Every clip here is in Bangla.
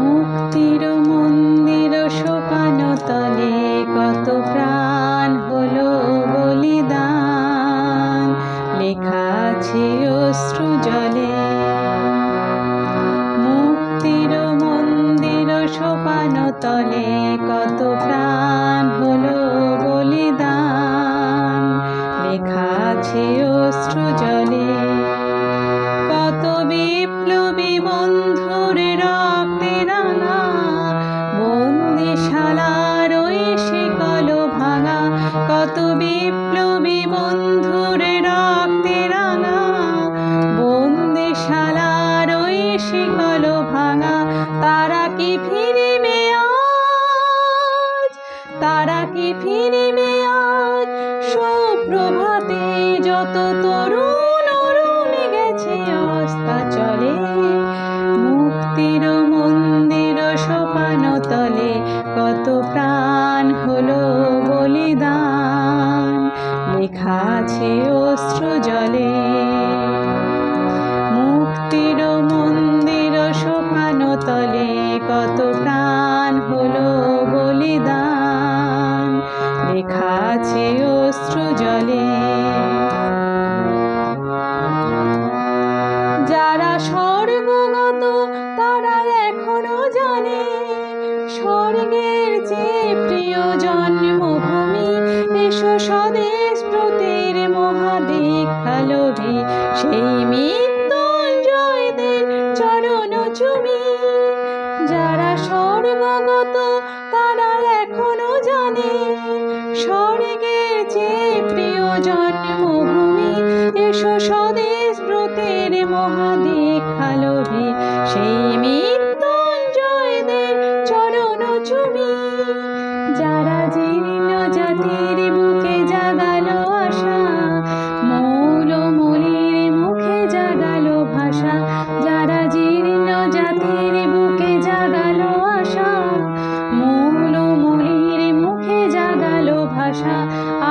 মুক্তির মন্দির সোপান তলে কত প্রাণ হলো বলিদান, লেখা আছে অশ্রু জলে। মুক্তির মন্দির সোপান তলে কত প্রাণ হলো বলিদান, লেখা আছে অশ্রু জলে। কত বিপ্লবী বন্ধুর রক্তে রাঙা বন্দিশালার ওই শিকল ভাঙা, কত বিপ্লবী বন্ধুর রক্তে রাঙা বন্দিশালার ওই শিকল ভাঙা। তারা কি ফিরিবে আজ, তারা কি ফিরিবে আজ? সুপ্রভাতে যত তরুণ অরুণী গেছে অস্তাচলে। মুক্তির মন্দির সোপান তলে কত প্রাণ হলো বলিদান, লেখা আছে অশ্রু জলে। মুক্তির মন্দির সোপান তলে কত প্রাণ হলো বলিদান, লেখা আছে অশ্রু জলে। যারা স্বর্গগত তারা এখনো জানে স্বর্গের চেয়ে প্রিয় জন্মভূমি। এসো স্বদেশ ব্রতের মহাদীক্ষা লোভে সেই মৃত্যুঞ্জয়দের চরণ চুমি। যারা স্বর্গগত তারা এখনো জানে স্বর্গের চেয়ে প্রিয় জন্মভূমি। এসো স্বদেশ ব্রতের মহাদীক্ষা লোভে সেই মৃত্যুঞ্জয়দের চরণ চুমি। যারা জীর্ণ জাতির বুকে জাগালো আশা, মৌলমূলির মুখে জাগালো ভাষা। যারা জীর্ণ জাতির বুকে জাগালো আশা, মৌলমূলির মুখে জাগালো ভাষা।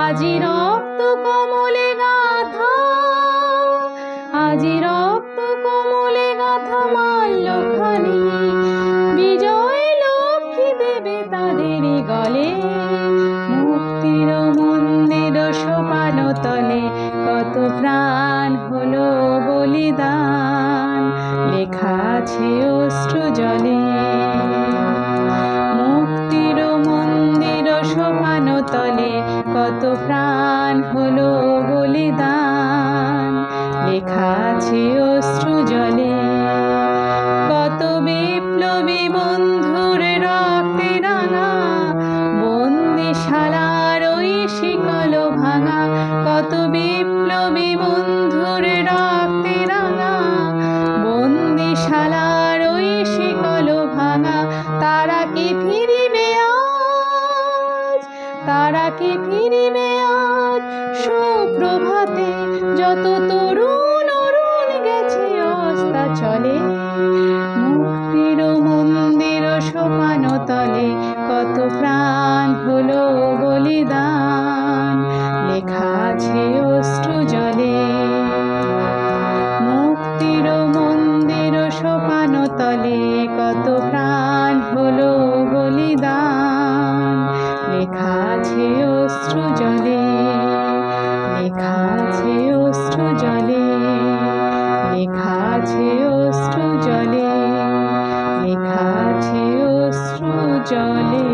আজি রক্ত কমলে গাথা, আজি রক্ত কমলে গাথা মাল্যখানি, বিজয় লক্ষ্মী দেবে তাদের গলে। মুক্তির মন্দির সোপান তলে কত প্রাণ হলো বলিদান, লেখা আছে অশ্রু জলে। মুক্তির মন্দির সোপান তলে কত প্রাণ হলো বলিদান, লেখা আছে অশ্রু জলে। কত বিপ্লবী বন্ধুর রক্তে রাঙা বন্দিশালার ওই শিকল ভাঙা, কত বিপ্লবী বন্ধুর রক্তে রাঙা বন্দিশালার ওই শিকল ভাঙা। তারা কি ফিরিবে আজ, তারা কি ফিরিবে আজ? সুপ্রভাতে যত তরুণ অরুণ গেছে অস্তাচলে। মুক্তির মন্দির সোপান তলে কত প্রাণ হলো বলিদান, লেখা আছে অশ্রু জলে। মুক্তির মন্দির সোপান তলে কত প্রাণ হলো বলিদান, লেখা আছে অশ্রু জলে। লেখা আছে অশ্রু জলে, লেখা আছে অশ্রু জলে, লেখা আছে অশ্রু জলে।